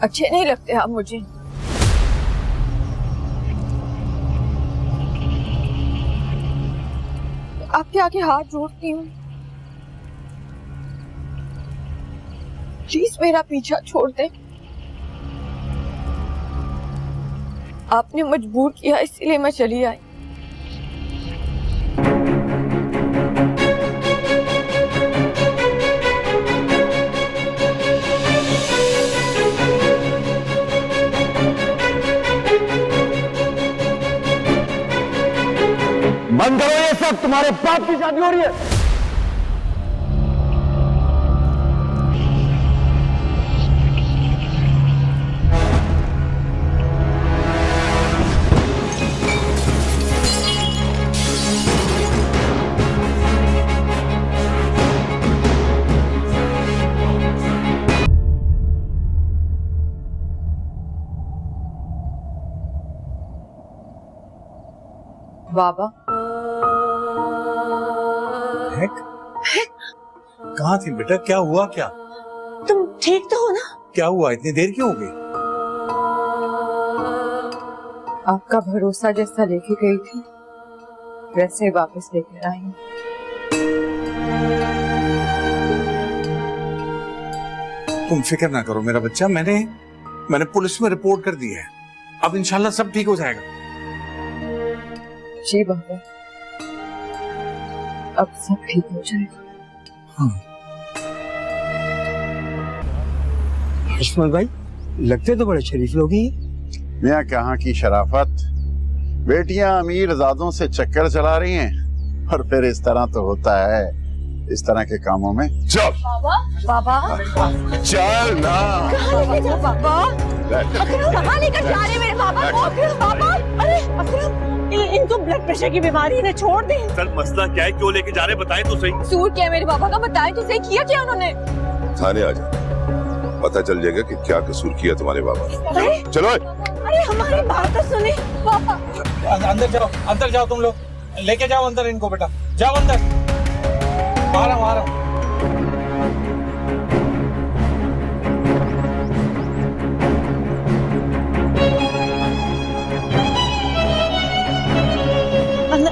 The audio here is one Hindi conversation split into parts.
अच्छे नहीं लगते आप मुझे। आपके आगे हाथ जोड़ती हूँ, प्लीज मेरा पीछा छोड़ दे। आपने मजबूर किया इसीलिए मैं चली आई। बंद करो ये सब, तुम्हारे बाप की शादी हो रही है। बाबा कहाँ थी बेटा? क्या हुआ? क्या तुम ठीक तो हो ना? क्या हुआ? इतनी देर क्यों हो गई? आपका भरोसा जैसा लेके गई थी वैसे ही वापस लेकर आई हूँ। तुम फिक्र ना करो मेरा बच्चा, मैंने पुलिस में रिपोर्ट कर दी है। अब इंशाल्लाह सब ठीक हो जाएगा। जी बाबा, अब सब ठीक हो जाएगा। हाँ। आयुष्मान भाई लगते तो बड़े शरीफ लोग ही हैं। मियाँ कहाँ की शराफत, बेटियां अमीर ज़ादों से चक्कर चला रही हैं और फिर इस तरह तो होता है इस तरह के कामों में। चल बाबा चल ना। कहाँ लेके जा बाबा? अकरम कहाँ लेकर जा रहे मेरे बाबा को? बाबा अरे अकरम, इनको ब्लड प्रेशर की बीमारी है, छोड़ दे। सर मसला क्या है, क्यों लेके जा रहे बताएं तो सही। कसूर क्या है मेरे बाबा का, बताएं तो सही, किया क्या उन्होंने? थाने आ जा, पता चल जाएगा कि क्या कसूर किया तुम्हारे बाबा ने। चलो। अरे हमारी बात तो सुने पापा। अंदर जाओ तुम लोग, लेके जाओ अंदर इनको बेटा, जाओ अंदर। आ रहा हूँ।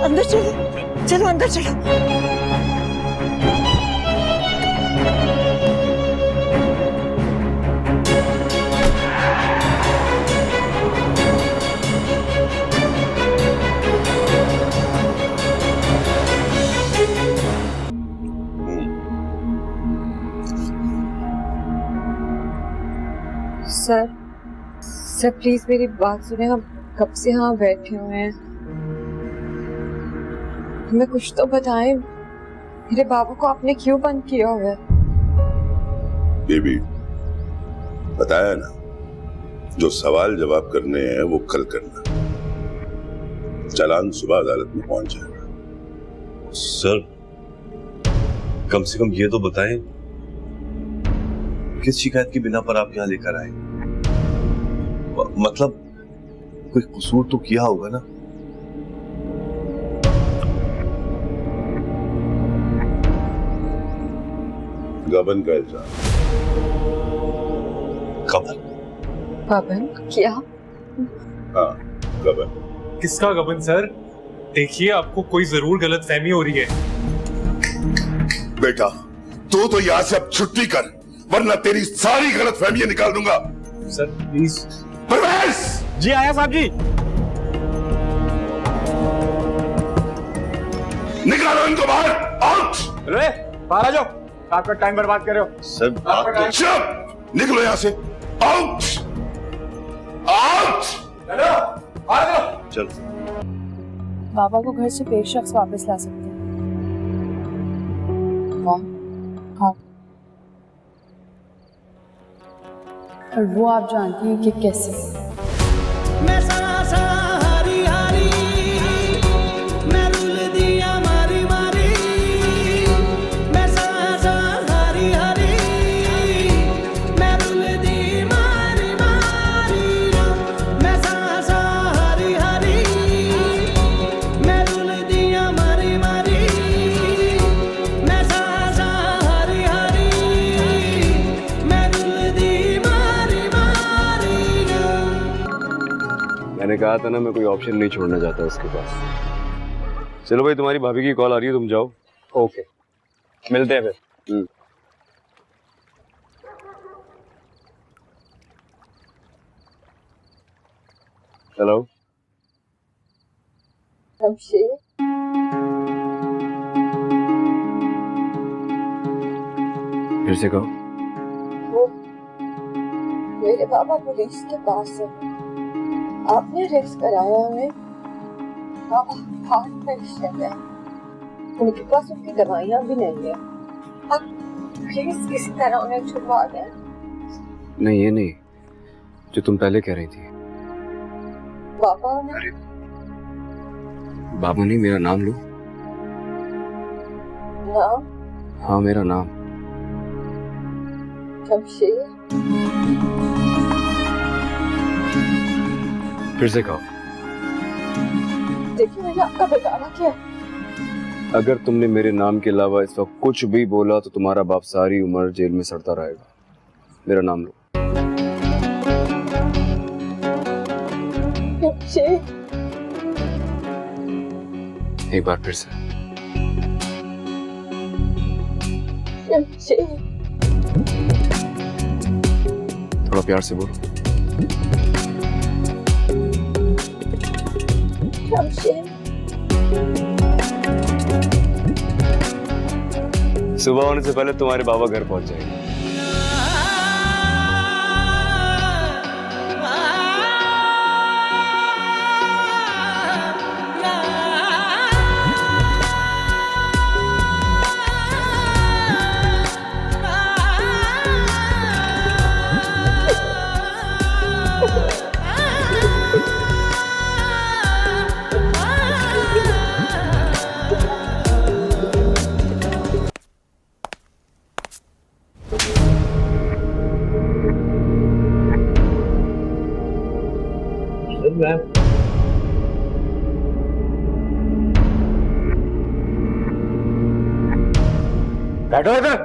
अंदर चलो, चलो अंदर चलो। सर प्लीज मेरी बात सुने, हम कब से यहाँ बैठे हुए हैं, हमें कुछ तो बताएं। मेरे बाबा को आपने क्यों बंद किया हुआ है? बेबी बताया ना, जो सवाल जवाब करने हैं वो कल करना, चालान सुबह अदालत में पहुंच जाएगा। सर कम से कम ये तो बताएं किस शिकायत की बिना पर आप यहाँ लेकर आए? मतलब कोई कसूर तो किया होगा ना? गबन का इल्जाम। गबन? गबन? क्या? हाँ गबन। किसका गबन सर? देखिए आपको कोई जरूर गलतफहमी हो रही है। बेटा तू तो यहाँ से अब छुट्टी कर, वरना तेरी सारी गलतफहमियां निकाल दूंगा। Sir please. परवेज! जी आया साहब जी। निकालो इनको बाहर, आउट! अरे बाहर आ जाओ, आपका टाइम बर्बाद कर रहे हो। सर बात तो चुप! निकलो यहाँ से, आउट! आउट! चलो आ जाओ। चल। बाबा को घर से पेश शख्स वापस ला सकते हैं। हाँ, और वो आप जानती हैं कि कैसे। मैंने कहा था ना, मैं कोई ऑप्शन नहीं छोड़ना चाहता उसके पास। चलो भाई, तुम्हारी भाभी की कॉल आ रही है, तुम जाओ। ओके, मिलते हैं फिर। हेलो। शमशेर, फिर से कहो। वो मेरे बाबा पुलिस के पास है, आपने अरेस्ट कराया उन्हें। बाबा हार्ट पेशेंट है, उनके पास उनकी दवाइयाँ भी नहीं है। आप प्लीज किसी तरह उन्हें छुड़वा दें। नहीं, ये नहीं जो तुम पहले कह रही थी। बाबा ने बाबा नहीं, मेरा नाम लो। नाम हाँ, मेरा नाम। शमशेर। फिर से कहो। देखिए मैंने आपका बिगाड़ा क्या? अगर तुमने मेरे नाम के अलावा इस वक्त कुछ भी बोला तो तुम्हारा बाप सारी उम्र जेल में सड़ता रहेगा। मेरा नाम लो। शमशेर, एक बार फिर से। शमशेर, थोड़ा प्यार से बोलो। शमशेर। सुबह होने से पहले तुम्हारे बाबा घर पहुंच जाएंगे। बैठो इधर।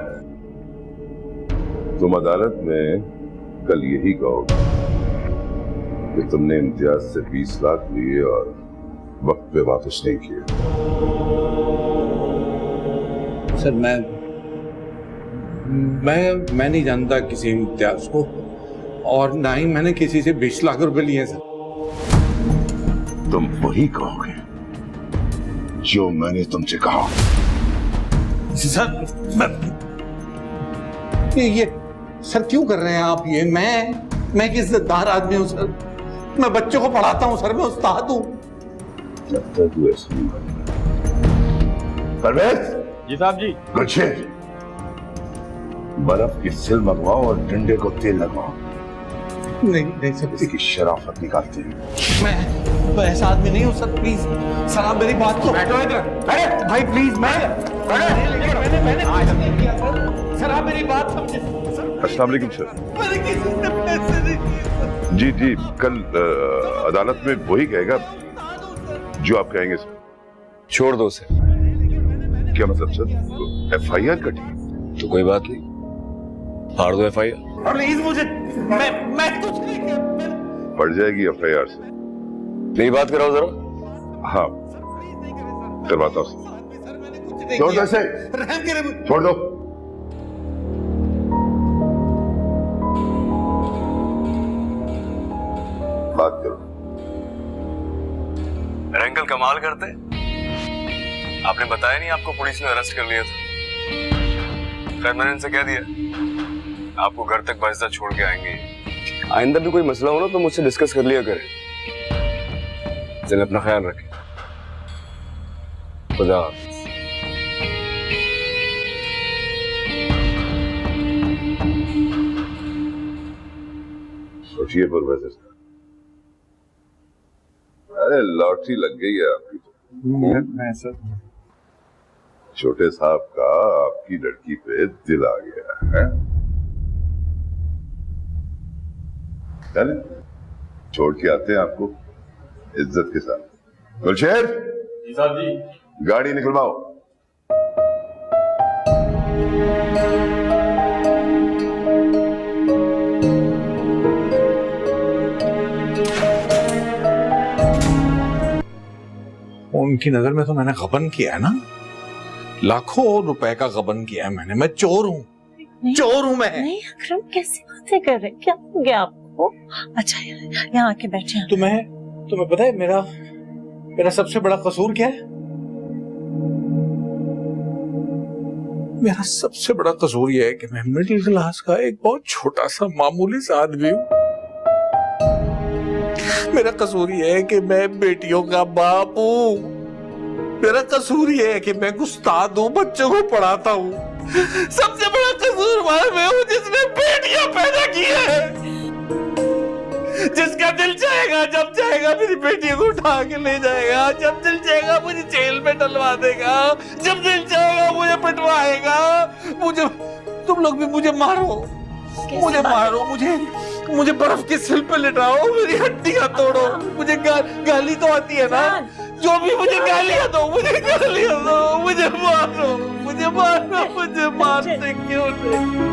तुम अदालत में कल यही कहोगे कि तुमने इम्तियाज से 20 लाख लिए और वक्त पे वापस नहीं किए। सर मैं नहीं जानता किसी इम्तियाज को, और ना ही मैंने किसी से 20 लाख रुपए लिए सर। तुम वही कहोगे जो मैंने तुमसे कहा। सर ये सर क्यों कर रहे हैं आप ये? मैं एक इज्जतदार आदमी हूं सर, मैं बच्चों को पढ़ाता हूं सर, मैं उस्ताद हूं। लगता है तू ऐसा नहीं मानेगा। परवेज जी साहब जी। गुलशेर, बर्फ की सिल मंगवाओ और डंडे को तेल लगवाओ। नहीं सर, इसकी शराफत निकालते हैं। मैं ऐसा आदमी नहीं हूं सर, प्लीज सर आप मेरी बात को। बैठो इधर। अरे भाई प्लीज, मैंने सर आप मेरी बात समझे। अस्सलाम वालेकुम सर। मैंने किसी से पैसे नहीं दिए। जी जी, कल अदालत में वही कहेगा जो आप कहेंगे सर। छोड़ दो उसे। क्या मतलब सर? FIR कटी तो कोई बात नहीं, फाड़ दो FIR। प्लीज मुझे, मैं कुछ नहीं किया। पड़ जाएगी FIR से। मेरी बात कराओ जरा। हाँ, करवाता हूँ। नहीं छोड़ दो किया। इसे। रहम करे। छोड़ दो। बात करो। अरे अंकल, कमाल करते। आपने बताया नहीं आपको पुलिस ने अरेस्ट कर लिया था। खैर, मैंने इनसे कह दिया आपको घर तक बाइज्जत छोड़ के आएंगे। आइंदा भी कोई मसला हो ना तो मुझसे डिस्कस कर लिया करें। चलिए, अपना ख्याल रखें। खुदा हाफिज। सोचिए प्रोफेसर साहब, अरे लॉटरी लग गई है आपकी तो। मैं सर। छोटे साहब का आपकी लड़की पे दिल आ गया है। चले, छोड़ के आते हैं आपको इज्जत के साथ। गुलशेर जी साहब जी। गाड़ी निकलवाओ। उनकी नजर में तो मैंने गबन किया है ना, लाखों रुपए का गबन किया है मैंने। मैं चोर हूँ, चोर हूँ मैं। नहीं अकरम, कैसी बातें कर रहे हैं? क्या हो गया आपको? अच्छा यहाँ आके बैठे हैं। तुम्हें पता है मेरा सबसे बड़ा कसूर क्या है? मेरा सबसे बड़ा कसूर यह है कि मैं मिडिल क्लास का एक बहुत छोटा सा मामूली सा आदमी हूँ। मेरा कसूर यह है कि मैं बेटियों का बाप हूँ। मेरा कसूर यह है कि मैं उस्ताद हूँ, बच्चों को पढ़ाता हूँ। सबसे बड़ा कसूर मैं हूँ जिसने बेटियां पैदा की है। जिसका दिल चाहेगा जब चाहेगा मेरी बेटी को उठा के ले जाएगा, जब दिल चाहेगा मुझे जेल में डलवा देगा, जब दिल चाहेगा मुझे पिटवाएगा। मुझे तुम लोग भी मुझे मारो, मुझे बर्फ की सिल पे लिटाओ, मेरी हड्डियां तोड़ो, मुझे गाली तो आती है ना, जो भी मुझे गालियां दो, मुझे मारते क्यों नहीं?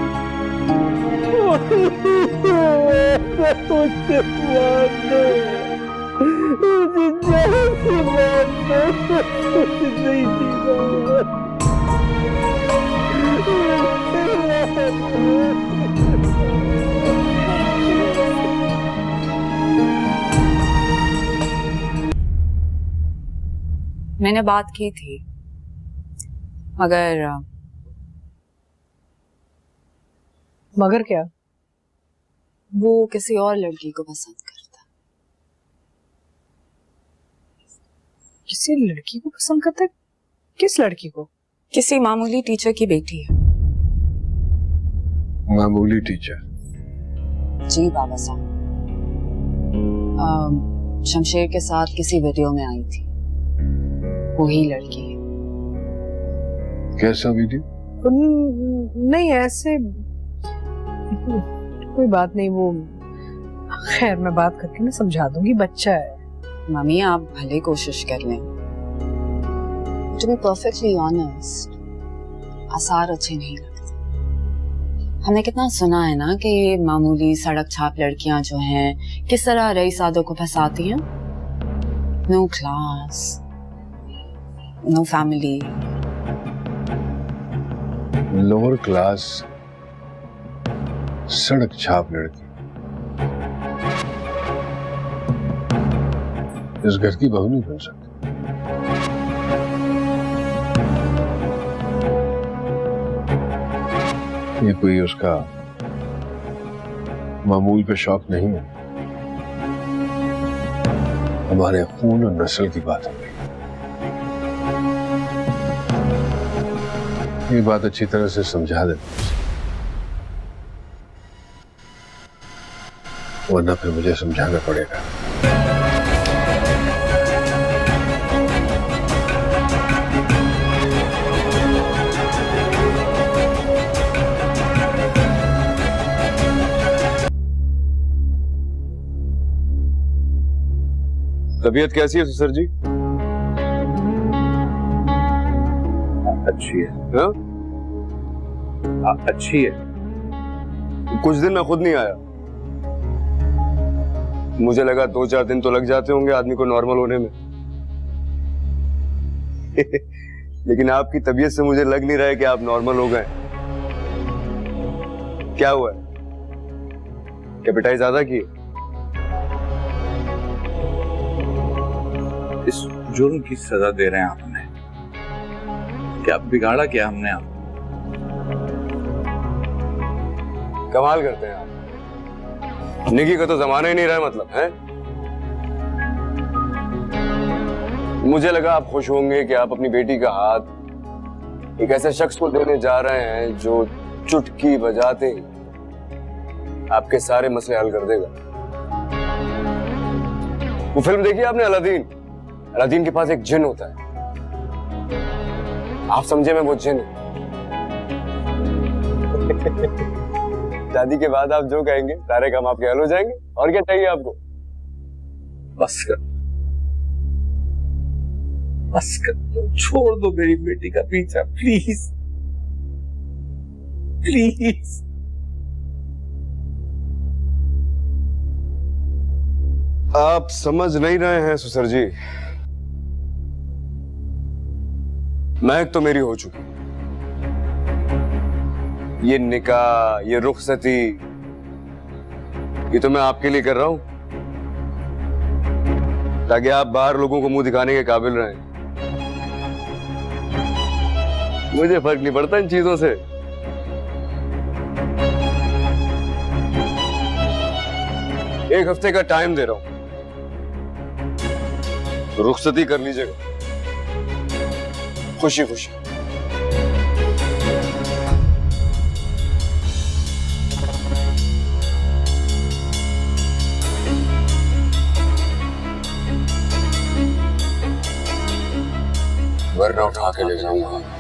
मैंने बात की थी, मगर क्या? वो किसी और लड़की को पसंद करता। किसी लड़की को पसंद करता है? किस लड़की को? किसी मामूली टीचर की बेटी है। मामूली टीचर? जी बाबा साहब, शमशेर के साथ किसी वीडियो में आई थी, वही लड़की है। कैसा वीडियो? नहीं ऐसे कोई बात नहीं, वो खैर मैं बात करके ना समझा दूंगी, बच्चा है। मम्मी आप भले कोशिश कर लें। टू बी परफेक्टली ऑनेस्ट, आसार अच्छे नहीं लगते। हमने कितना सुना है ना कि ये मामूली सड़क छाप लड़कियां जो हैं किस तरह रईसादों को फंसाती हैं। No class, no family. Lower class सड़क छाप लड़की इस घर की बहू नहीं बन सकती। ये कोई उसका मामूल पे शौक नहीं है, हमारे खून और नस्ल की बात है। ये बात अच्छी तरह से समझा देना, वरना फिर मुझे समझाना पड़ेगा। तबीयत कैसी है ससुर जी? अच्छी है। हाँ? अच्छी है। कुछ दिन मैं खुद नहीं आया, मुझे लगा 2-4 दिन तो लग जाते होंगे आदमी को नॉर्मल होने में। लेकिन आपकी तबीयत से मुझे लग नहीं रहा है कि आप नॉर्मल हो गए। क्या हुआ है? क्या पिटाई ज्यादा की? इस जुर्म की सजा दे रहे हैं आपने? क्या बिगाड़ा क्या हमने आप? कमाल करते हैं आप, निकी का तो जमाना ही नहीं रहा मतलब है। मुझे लगा आप खुश होंगे कि आप अपनी बेटी का हाथ एक ऐसे शख्स को देने जा रहे हैं जो चुटकी बजाते ही आपके सारे मसले हल कर देगा। वो फिल्म देखी आपने अलादीन? अलादीन के पास एक जिन होता है, आप समझे मैं वो जिन। शादी के बाद आप जो कहेंगे सारे काम आपके हल हो जाएंगे। और क्या चाहिए आपको? बस कर, बस कर, छोड़ दो मेरी बेटी का पीछा प्लीज, प्लीज। आप समझ नहीं रहे हैं ससुर जी, महक तो मेरी हो चुकी, ये निकाह, ये रुखसती, ये तो मैं आपके लिए कर रहा हूं ताकि आप बाहर लोगों को मुंह दिखाने के काबिल रहें। मुझे फर्क नहीं पड़ता इन चीजों से। एक हफ्ते का टाइम दे रहा हूं, रुखसती कर लीजिएगा खुशी खुशी। वरना उठा के ले जाऊंगा।